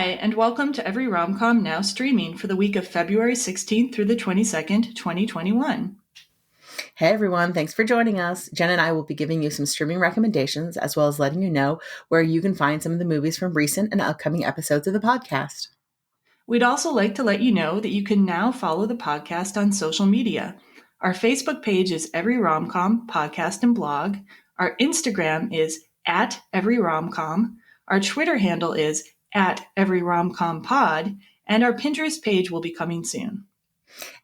Hi, and welcome to Every Rom Com Now Streaming for the week of February 16th through the 22nd, 2021. Hey everyone, thanks for joining us. Jen and I will be giving you some streaming recommendations as well as letting you know where you can find some of the movies from recent and upcoming episodes of the podcast. We'd also like to let you know that you can now follow the podcast on social media. Our Facebook page is Every Rom Com Podcast and Blog. Our Instagram is at Every Rom Com. Our Twitter handle is at Every Rom Com Pod. And our Pinterest page will be coming soon.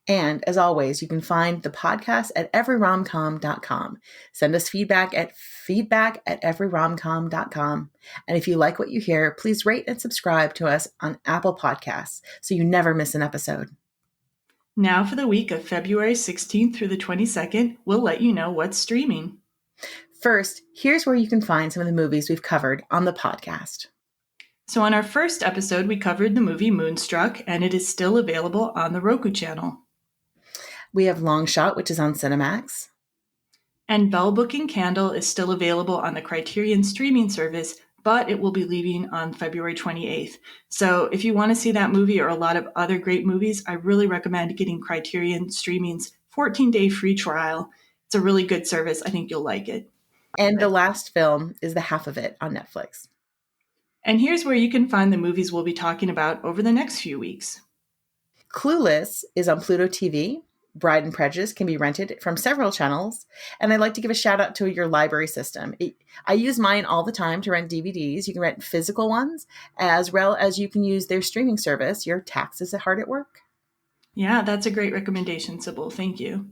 And as always, you can find the podcast at everyromcom.com. Send us feedback at everyromcom.com. And if you like what you hear, please rate and subscribe to us on Apple Podcasts so you never miss an episode. Now for the week of February 16th through the 22nd, we'll let you know what's streaming. First, here's where you can find some of the movies we've covered on the podcast. So on our first episode, we covered the movie Moonstruck, and it is still available on the Roku channel. We have Long Shot, which is on Cinemax. And Bell Booking Candle is still available on the Criterion streaming service, but it will be leaving on February 28th. So if you want to see that movie or a lot of other great movies, I really recommend getting Criterion Streaming's 14-day free trial. It's a really good service. I think you'll like it. And the last film is The Half of It on Netflix. And here's where you can find the movies we'll be talking about over the next few weeks. Clueless is on Pluto TV. Bride and Prejudice can be rented from several channels. And I'd like to give a shout out to your library system. I use mine all the time to rent DVDs. You can rent physical ones, as well as you can use their streaming service. Your taxes are hard at work. Yeah, that's a great recommendation, Sybil. Thank you.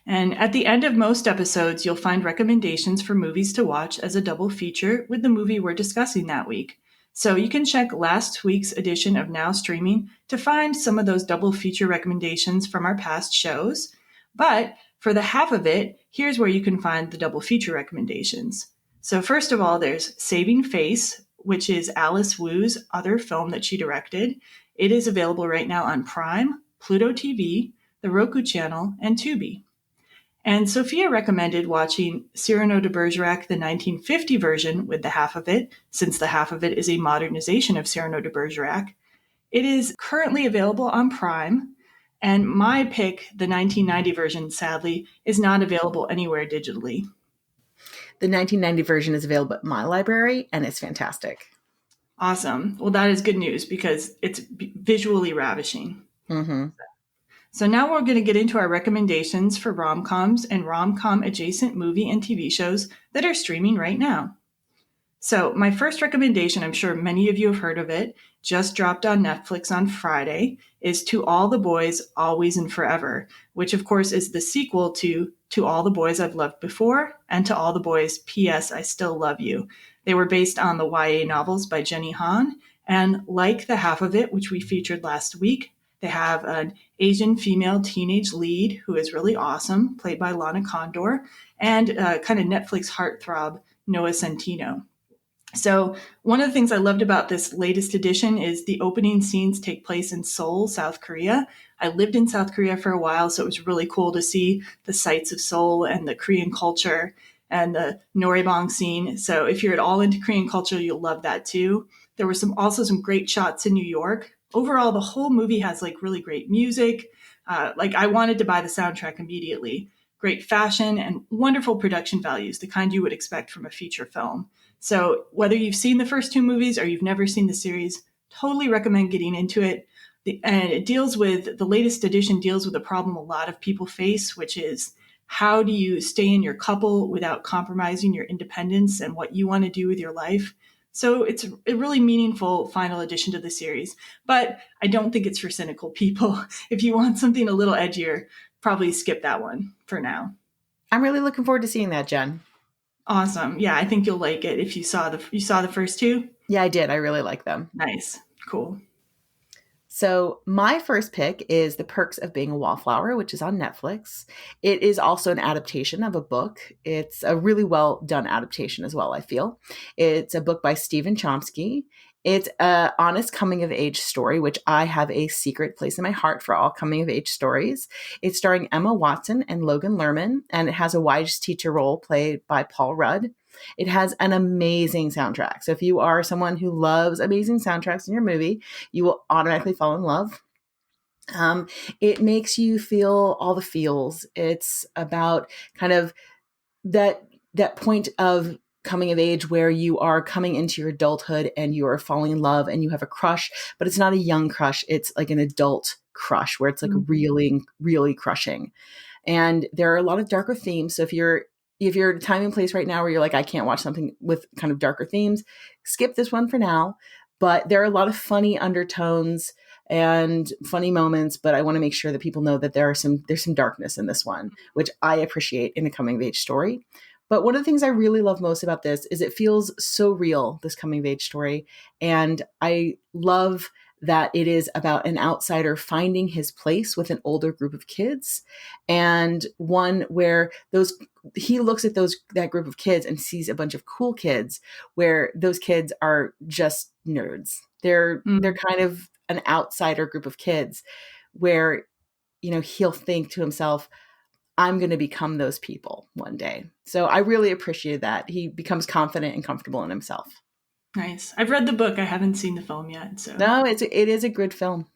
And at the end of most episodes, you'll find recommendations for movies to watch as a double feature with the movie we're discussing that week. So you can check last week's edition of Now Streaming to find some of those double feature recommendations from our past shows. But for the half of it, here's where you can find the double feature recommendations. So first of all, there's Saving Face, which is Alice Wu's other film that she directed. It is available right now on Prime, Pluto TV, the Roku channel, and Tubi. And Sophia recommended watching Cyrano de Bergerac, the 1950 version, with the half of it, since the half of it is a modernization of Cyrano de Bergerac. It is currently available on Prime, and my pick, the 1990 version, sadly, is not available anywhere digitally. The 1990 version is available at my library, and it's fantastic. Awesome. Well, that is good news because it's visually ravishing. Mm-hmm. So now we're going to get into our recommendations for rom-coms and rom-com adjacent movie and TV shows that are streaming right now. So my first recommendation, I'm sure many of you have heard of it, just dropped on Netflix on Friday, is To All the Boys, Always and Forever, which of course is the sequel to All the Boys I've Loved Before and To All the Boys, P.S. I Still Love You. They were based on the YA novels by Jenny Han, and like The Half of It, which we featured last week, they have an Asian female teenage lead who is really awesome, played by Lana Condor, and kind of Netflix heartthrob Noah Centineo. So one of the things I loved about this latest edition is the opening scenes take place in Seoul, South Korea. I lived in South Korea for a while, so it was really cool to see the sights of Seoul and the Korean culture and the noraebang scene. So if you're at all into Korean culture, you'll love that too. There were also some great shots in New York. Overall, the whole movie has really great music. I wanted to buy the soundtrack immediately. Great fashion and wonderful production values, the kind you would expect from a feature film. So whether you've seen the first two movies or you've never seen the series, totally recommend getting into it. And the latest edition deals with a problem a lot of people face, which is how do you stay in your couple without compromising your independence and what you want to do with your life? So it's a really meaningful final addition to the series, but I don't think it's for cynical people. If you want something a little edgier, probably skip that one for now. I'm really looking forward to seeing that, Jen. Awesome. Yeah, I think you'll like it if you saw the first two. Yeah, I did. I really like them. Nice. Cool. So my first pick is The Perks of Being a Wallflower, which is on Netflix. It is also an adaptation of a book. It's a really well done adaptation as well, I feel. It's a book by Stephen Chomsky. It's an honest coming-of-age story, which I have a secret place in my heart for all coming-of-age stories. It's starring Emma Watson and Logan Lerman, and it has a wise teacher role played by Paul Rudd. It has an amazing soundtrack. So if you are someone who loves amazing soundtracks in your movie, you will automatically fall in love. It makes you feel all the feels. It's about kind of that point of coming of age where you are coming into your adulthood and you are falling in love and you have a crush, but it's not a young crush. It's like an adult crush where it's like really, really crushing. And there are a lot of darker themes. So if you're at a time and place right now where you're like, I can't watch something with kind of darker themes, skip this one for now. But there are a lot of funny undertones and funny moments, but I want to make sure that people know that there's some darkness in this one, which I appreciate in a coming of age story. But one of the things I really love most about this is it feels so real, this coming of age story. And I love that it is about an outsider finding his place with an older group of kids, and one where he looks at that group of kids and sees a bunch of cool kids where those kids are just nerds. They're kind of an outsider group of kids where, he'll think to himself, I'm going to become those people one day. So I really appreciate that. He becomes confident and comfortable in himself. Nice. I've read the book. I haven't seen the film yet. So no, it is a good film.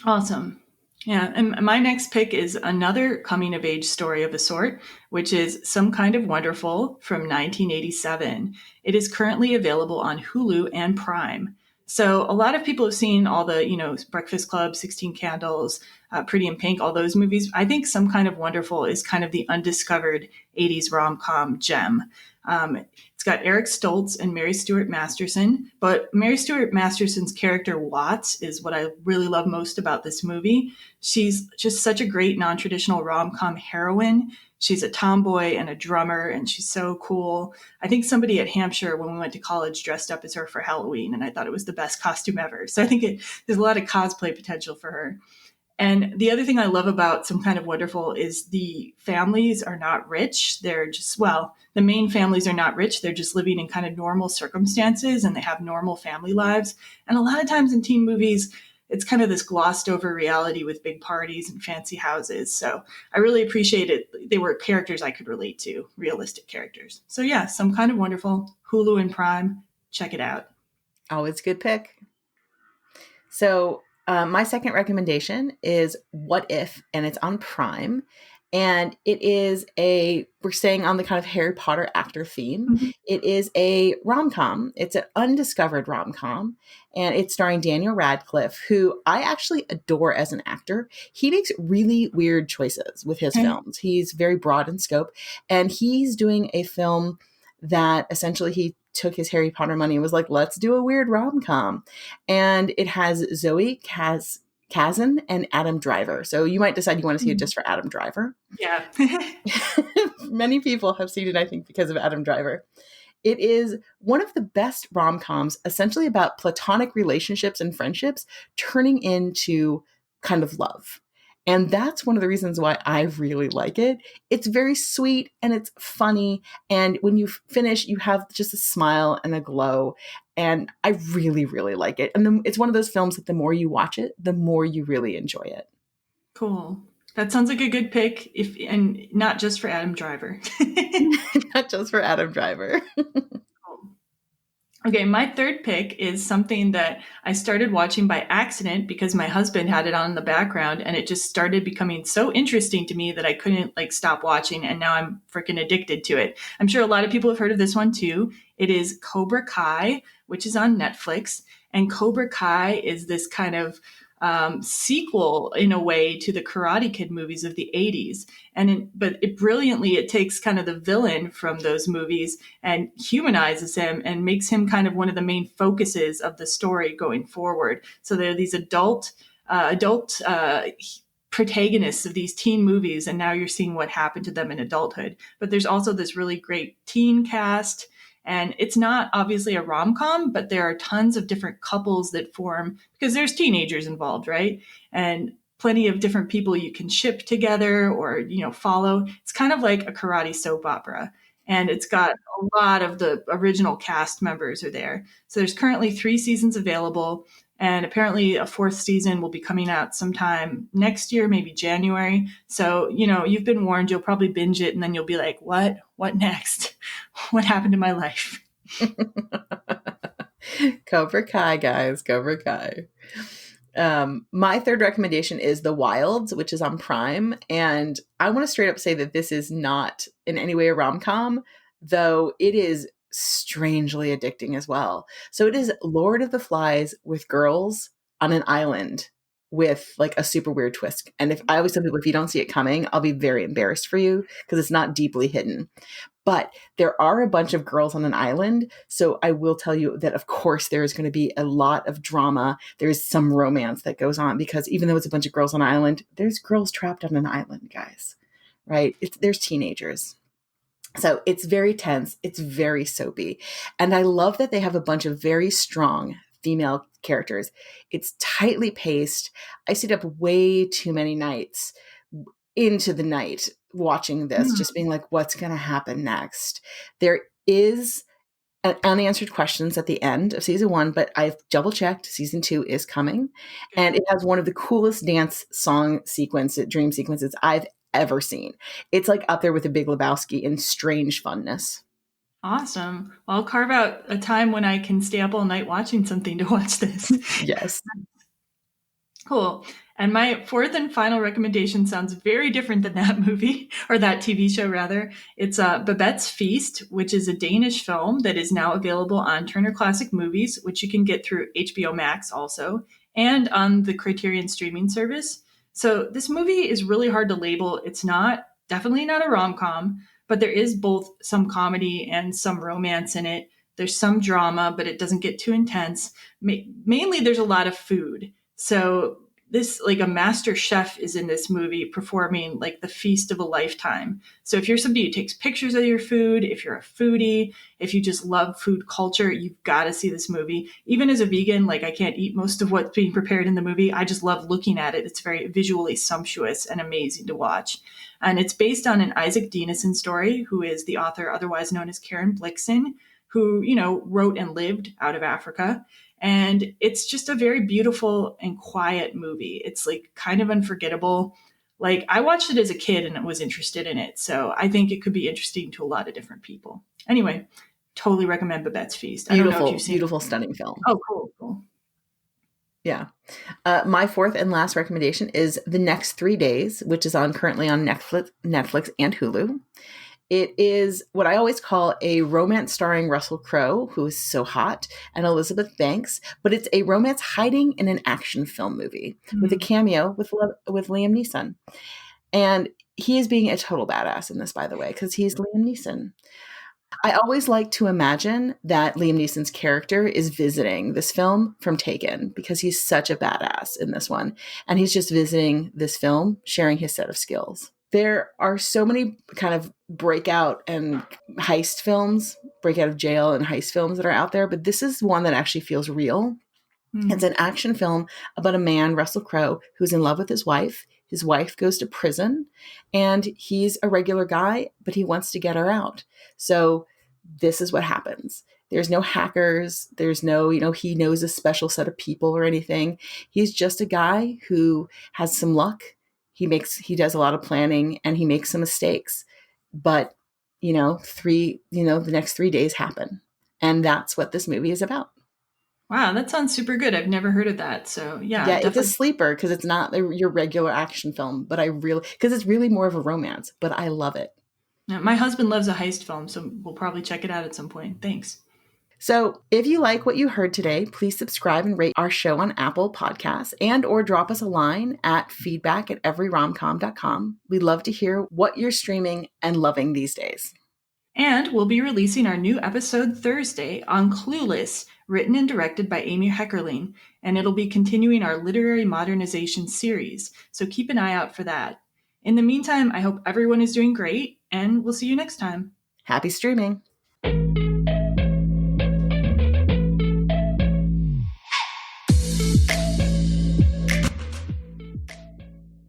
Awesome. Yeah. And my next pick is another coming of age story of a sort, which is Some Kind of Wonderful from 1987. It is currently available on Hulu and Prime. So a lot of people have seen all the, Breakfast Club, 16 Candles, Pretty in Pink, all those movies. I think Some Kind of Wonderful is kind of the undiscovered 80s rom-com gem. It's got Eric Stoltz and Mary Stuart Masterson, but Mary Stuart Masterson's character Watts is what I really love most about this movie. She's just such a great non-traditional rom-com heroine. She's a tomboy and a drummer, and she's so cool. I think somebody at Hampshire, when we went to college, dressed up as her for Halloween, and I thought it was the best costume ever. So I think there's a lot of cosplay potential for her. And the other thing I love about Some Kind of Wonderful is the families are not rich. They're just, the main families are not rich. They're just living in kind of normal circumstances, and they have normal family lives. And a lot of times in teen movies, it's kind of this glossed over reality with big parties and fancy houses. So I really appreciate it. They were characters I could relate to, realistic characters. So yeah, Some Kind of Wonderful, Hulu and Prime. Check it out. Always a good pick. So my second recommendation is What If, and it's on Prime. And it is we're staying on the kind of Harry Potter actor theme. Mm-hmm. It is a rom-com. It's an undiscovered rom-com, and it's starring Daniel Radcliffe, who I actually adore as an actor. He makes really weird choices with his films. He's very broad in scope, and he's doing a film that essentially he took his Harry Potter money and was like, let's do a weird rom-com. And it has Zoe Kazan and Adam Driver. So you might decide you want to see it just for Adam Driver. Yeah. Many people have seen it, I think, because of Adam Driver. It is one of the best rom-coms, essentially about platonic relationships and friendships turning into kind of love. And that's one of the reasons why I really like it. It's very sweet and it's funny. And when you finish, you have just a smile and a glow. And I really, really like it. And it's one of those films that the more you watch it, the more you really enjoy it. Cool. That sounds like a good pick, and not just for Adam Driver. Not just for Adam Driver. Okay, my third pick is something that I started watching by accident because my husband had it on in the background, and it just started becoming so interesting to me that I couldn't stop watching, and now I'm freaking addicted to it. I'm sure a lot of people have heard of this one too. It is Cobra Kai, which is on Netflix, and Cobra Kai is this kind of sequel in a way to the Karate Kid movies of the 80s. But it brilliantly, it takes kind of the villain from those movies and humanizes him and makes him kind of one of the main focuses of the story going forward. So there are these adult protagonists of these teen movies, and now you're seeing what happened to them in adulthood. But there's also this really great teen cast. And it's not obviously a rom-com, but there are tons of different couples that form because there's teenagers involved, right? And plenty of different people you can ship together or, follow. It's kind of like a karate soap opera. And it's got a lot of the original cast members are there. So there's currently 3 seasons available. And apparently a 4th season will be coming out sometime next year, maybe January. So, you've been warned, you'll probably binge it and then you'll be like, what next? what happened to my life. Cobra Kai, guys, Cobra Kai. My third recommendation is The Wilds, which is on Prime. And I want to straight up say that this is not in any way a rom-com, though it is strangely addicting as well. So it is Lord of the Flies with girls on an island with like a super weird twist. And if I always tell people, if you don't see it coming, I'll be very embarrassed for you because it's not deeply hidden. But there are a bunch of girls on an island. So I will tell you that, of course, there is going to be a lot of drama. There's some romance that goes on because even though it's a bunch of girls on an island, there's girls trapped on an island, guys, right? There's teenagers. So it's very tense. It's very soapy. And I love that they have a bunch of very strong female characters. It's tightly paced. I stayed up way too many nights into the night watching this, just being like, what's going to happen next? There is unanswered questions at the end of season 1, but I've double checked. Season 2 is coming, and it has one of the coolest dance song dream sequences I've ever seen. It's like up there with The Big Lebowski in strange funness. Awesome. Well, I'll carve out a time when I can stay up all night watching something to watch this. Yes. Cool. And my fourth and final recommendation sounds very different than that movie, or that TV show rather. It's Babette's Feast, which is a Danish film that is now available on Turner Classic Movies, which you can get through HBO Max also, and on the Criterion streaming service. So this movie is really hard to label. It's definitely not a rom-com, but there is both some comedy and some romance in it. There's some drama, but it doesn't get too intense. Mainly there's a lot of food. So this, like, a master chef is in this movie performing like the feast of a lifetime. So if you're somebody who takes pictures of your food, if you're a foodie, if you just love food culture, you've got to see this movie. Even as a vegan, like, I can't eat most of what's being prepared in the movie. I just love looking at it. It's very visually sumptuous and amazing to watch. And it's based on an Isaac Dinesen story, who is the author otherwise known as Karen Blixen, who, wrote and lived out of Africa. And it's just a very beautiful and quiet movie. It's like kind of unforgettable. Like, I watched it as a kid and was interested in it. So I think it could be interesting to a lot of different people. Anyway, totally recommend Babette's Feast. I don't know if you've seen beautiful, stunning film. Oh, cool. Yeah. My fourth and last recommendation is The Next 3 Days, which is currently on Netflix and Hulu. It is what I always call a romance starring Russell Crowe, who is so hot, and Elizabeth Banks, but it's a romance hiding in an action film movie with a cameo with Liam Neeson. And he is being a total badass in this, by the way, because he's Liam Neeson. I always like to imagine that Liam Neeson's character is visiting this film from Taken, because he's such a badass in this one. And he's just visiting this film, sharing his set of skills. There are so many kind of breakout and heist films, breakout of jail and heist films that are out there, but this is one that actually feels real. It's an action film about a man, Russell Crowe, who's in love with his wife. His wife goes to prison, and he's a regular guy, but he wants to get her out. So this is what happens. There's no hackers. There's no, he knows a special set of people or anything. He's just a guy who has some luck. He does a lot of planning, and he makes some mistakes, but the next 3 days happen. And that's what this movie is about. Wow, that sounds super good. I've never heard of that. So yeah, definitely. It's a sleeper because it's not your regular action film, but because it's really more of a romance, but I love it. Yeah, my husband loves a heist film, so we'll probably check it out at some point. Thanks. So if you like what you heard today, please subscribe and rate our show on Apple Podcasts, or drop us a line at feedback@everyromcom.com. We'd love to hear what you're streaming and loving these days. And we'll be releasing our new episode Thursday on Clueless, written and directed by Amy Heckerling, and it'll be continuing our literary modernization series, so keep an eye out for that. In the meantime, I hope everyone is doing great, and we'll see you next time. Happy streaming!